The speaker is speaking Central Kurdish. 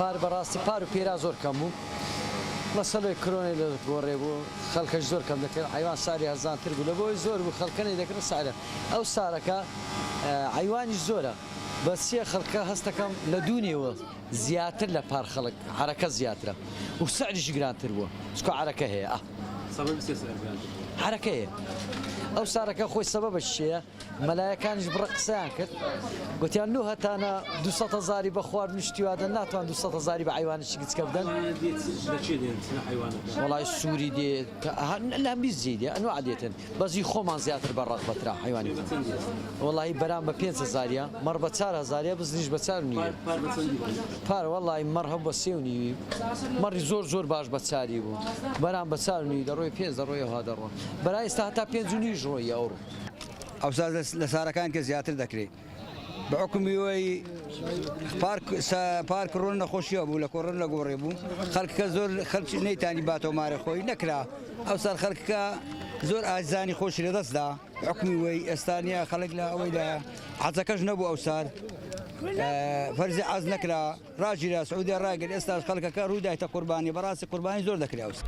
پار بەڕاستی پار و پێرا زۆر کەم بوو مەسەلەی کرۆنی لە گۆڕێ بوو خەڵکەش زۆر کەم دەکرد حیوان ساری هەرزانتر بوو لەبەوەی زۆر بوو خەڵکەنی دەکرد سارە ئەو سارەکە حیوانیش زۆرە بەسیە خەڵکە هەستەکەم لە دوونیەوە زیاتر لە پار خەڵک حرەکە زیاترە و سعریش گرانتر بووە چکە حرەکە هەیە حرەکە هەیە ئەو سارەکە خۆی سەبەبش چییە مەلایەکانیش بڕە قسەیان کرد گوتیان نو هەتانە 200,000 بە خوارد نیشتیوادە ناتوان 200,000 بە حیوانێکی گچکە بدەن وەڵای سووری دێت لە بیزی دێ ئەنواع دێتن بەزی خۆمان زیاتر بەڕات بەترا حیوانی وەڵی بەرام بە 5,000 مەڕ بە 4,000 بزنیش بە 4 نیوە پار وەڵی مەڕ هەم بە 3 نیوی مەڕی زۆر باش بە 4 بوو بەرام بە 4 نیوی دەڕۆی 5 دەڕۆی ها دەڕۆن بەرای ئێستا هەتا 5 نیویش ڕۆی ئەوڕۆ ئەو لە سارەکان کە زیاتر دەکرێت بەعکمیەوەی پارک ڕۆن نەخۆشیەوە بوو لە کۆڕن لە گۆڕێ بوو خەڵکەکە زۆر خەڵکی نەیتانی باتۆمارە خۆی نەکرا ئەو سار خەڵکەکە زۆر ئازانی خۆشی لەدەستدا حکمی وەی ئێستانیا خەڵک لە ئەوەی لە حەزەکەش نەبوو ئەو سار فەرزی عەز نەکرا ڕاگیرا سعودیا ڕاگەر ئێستا خەڵکەکە ڕوودایتە قوربانی بەڕاستی قوربانی زۆر دەکرێت.